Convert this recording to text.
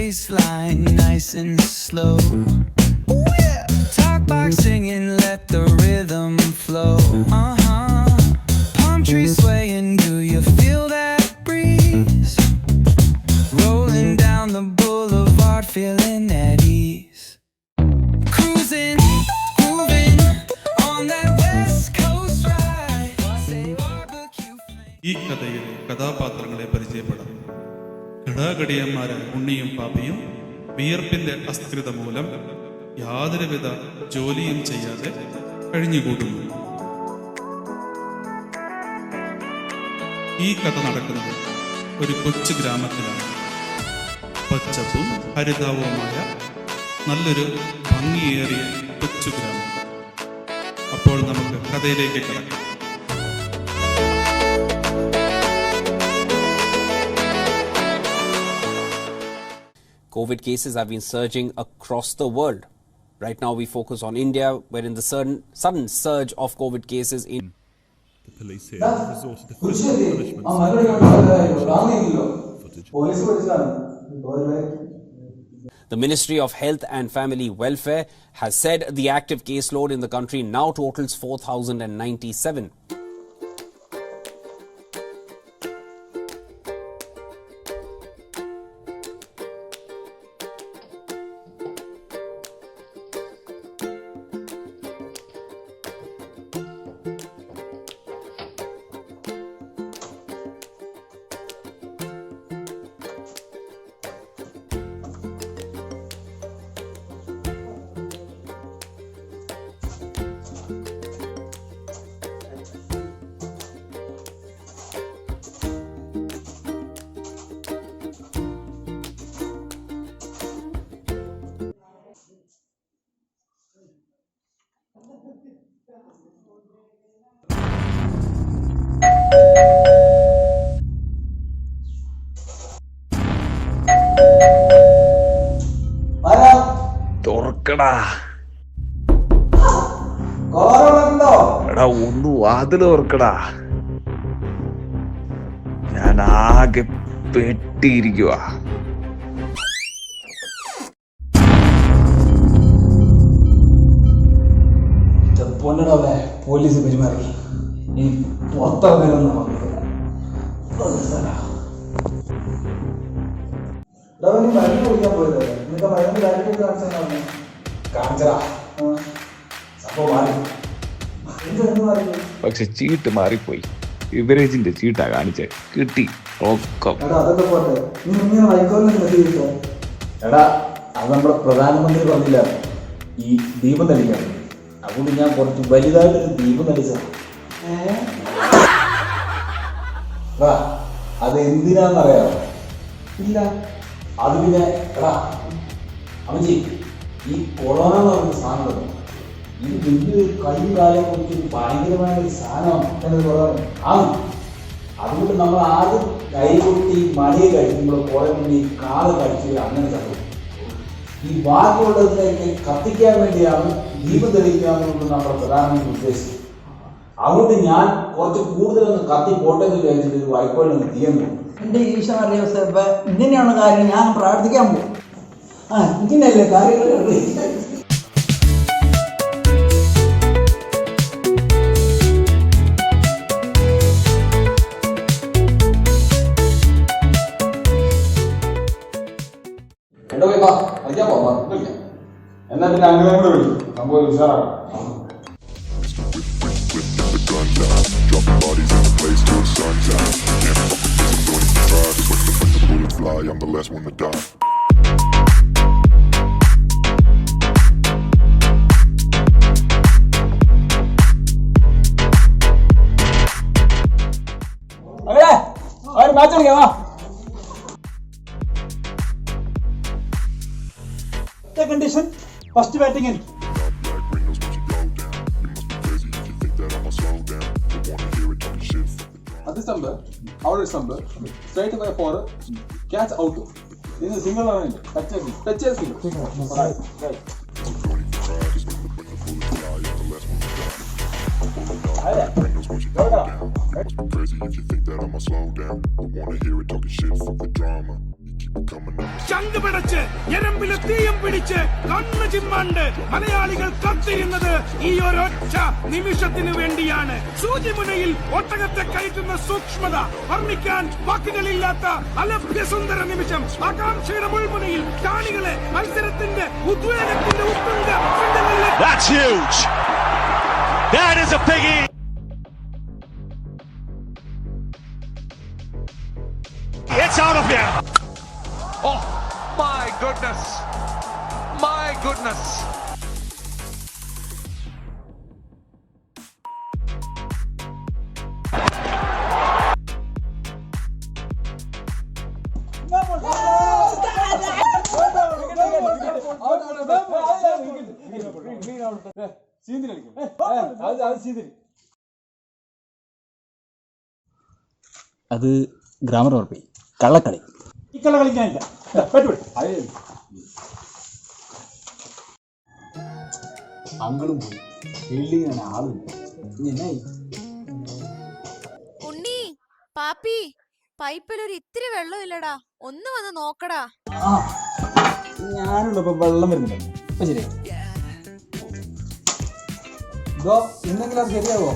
bass line nice and slow. Ooh, yeah. Talk box singing, let the rhythm flow. Palm trees swaying, do you feel that breeze? Rolling down the boulevard, feeling at ease. Cruising, grooving on that west coast ride. Say barbecue flame. ഈ കഥയിലെ കഥാപാത്രങ്ങളെ പരിചയപ്പെടാം. ഘടാഘടിയന്മാരായ ഉണ്ണിയും പാപ്പിയും വിയർപ്പിന്റെ അസ്ഥിരത മൂലം യാതൊരുവിധ ജോലിയും ചെയ്യാതെ കഴിഞ്ഞുകൂടുന്നു. ഈ കഥ നടക്കുന്നത് ഒരു കൊച്ചു ഗ്രാമത്തിലാണ്. പച്ചപ്പും ഹരിതാവുമായ നല്ലൊരു ഭംഗിയേറിയ കൊച്ചു ഗ്രാമം. അപ്പോൾ നമുക്ക് കഥയിലേക്ക് കിടക്കാം. COVID cases have been surging across the world. Right now we focus on India, wherein the sudden surge of COVID cases in the police here have resorted to physical punishment. The Ministry of Health and Family Welfare has said the active caseload in the country now totals 4,097. തുറക്കടാ എടാ, ഒന്ന് വാതിൽ തുറക്കടാ. ഞാൻ ആകെ പെട്ടിയിരിക്കുക. പൊന്നടവേ police പെരുമാറി ഇനി പുറത്തിറങ്ങാനൊന്നും വന്നിട്ടില്ല. മരുന്ന് കുടിക്കാൻ പോയത് നിനക്ക് മരുന്ന് ഡയറക്റ്റ് കാണിച്ചടാ. സംഭവം മാറി. പക്ഷെ ചീട്ട് മാറിപ്പോയി. ബിവറേജിന്റെ ചീട്ടാ കാണിച്ചേ. കിട്ടി റോക്കം. അതൊക്കെ പോട്ടെ, നീ ഇങ്ങനെ വൈക്കോലിനൊക്കെ നിർത്തിയിരിക്കോ? എടാ, അത് നമ്മുടെ പ്രധാനമന്ത്രി പറഞ്ഞില്ല ഈ ദീപം തെളിക്കാൻ. അതുകൊണ്ട് ഞാൻ കുറച്ച് വലുതായിട്ടൊരു ദീപം തെളിച്ചതാണ്. അത് എന്തിനാന്നറിയാമോ? ഇല്ല. അത് പിന്നെ എടാ അമ്മച്ചി, ഈ കൊറോണ എന്ന് പറയുന്ന സാധനം ഇത് വലിയൊരു കൈ കാലം കുറിച്ച് ഭയങ്കരമായ ഒരു സാധനമാണ് കൊറോണ ആണ്. അതുകൊണ്ട് നമ്മൾ ആദ്യം കൈ കൊട്ടി മടിയെ കഴിക്കുമ്പോൾ കുറെ മുന്നേ കാല് കഴിച്ച് അങ്ങനെ സംഭവം. ഈ ബാക്കിയുള്ളതിനെ കത്തിക്കാൻ വേണ്ടിയാണ് ദീപം തെളിയിക്കാമെന്നുള്ളത് നമ്മുടെ പ്രധാനമന്ത്രി ഉദ്ദേശിച്ചത്. അതുകൊണ്ട് ഞാൻ കുറച്ച് കൂടുതലൊന്ന് കത്തി പോട്ടെന്ന് വിചാരിച്ചിട്ട് ഒരു വൈക്കോലിനൊന്ന് തീയെന്നു. എൻ്റെ ഈശ്വരറിയ ഇങ്ങനെയാണ് കാര്യം. ഞാൻ പ്രാർത്ഥിക്കാൻ പോകും. ഇങ്ങനെയല്ലേ കാര്യങ്ങൾ. എന്നാ പിന്നെ അങ്ങനെ കൂടെ വിളിക്കും. സംഭവം ഉഷാറാണ്. Dropping bodies in the place till the sun's out. Can't fuck with this, I'm going to try. Just when the bullets fly, I'm the last one to die. Match കളിക്കാ. കണ്ടീഷൻ ഫസ്റ്റ് ബാറ്റിംഗ് എനിക്ക്. December, our December, straight away for catch out. This is single line. Touches single. Right. Crazy if you think that I'ma slow down. Don't wanna hear it talking shit for the drama. You ചങ്കുപിടച്ച് ഞരമ്പിലെ തീയും പിടിച്ച് കണ്ണു ചിമ്മാണ്ട് മലയാളികൾ കാത്തിരുന്നത് ഈ ഒരൊറ്റ നിമിഷത്തിനു വേണ്ടിയാണ്. സൂചിമുനയിൽ ഒട്ടകത്തെ കയറ്റുന്ന സൂക്ഷ്മത വർണ്ണിക്കാൻ വാക്കുകളില്ലാത്ത അലഭ്യസുന്ദര നിമിഷം. ആകാംക്ഷയുടെ മുൾമുനയിൽ കാണികളെ മത്സരത്തിന്റെ ഉദ്വേഗത്തിന്റെ ഉത്തുംഗ ശൃംഗങ്ങളിലെ That's huge. That is a biggie. It's out of here. Oh my goodness. My goodness. അത് ഗ്രാമർ ഉറപ്പി കള്ളക്കളി. ഈ കള്ള കളിക്കാനില്ല. അങ്ങളും പോയി ഫീൽഡിങ് ആളും എന്നായി. ഉണ്ണി പാപ്പി പൈപ്പിലൊരു ഇത്തിരി വെള്ളം ഇല്ലടാ, ഒന്ന് വന്ന് നോക്കടാ. ഞാനുള്ളപ്പോ വെള്ളം വരുന്നില്ല. അപ്പൊ ശരിയാ, ഇന്നെങ്കിലും അത് ശരിയാവോ?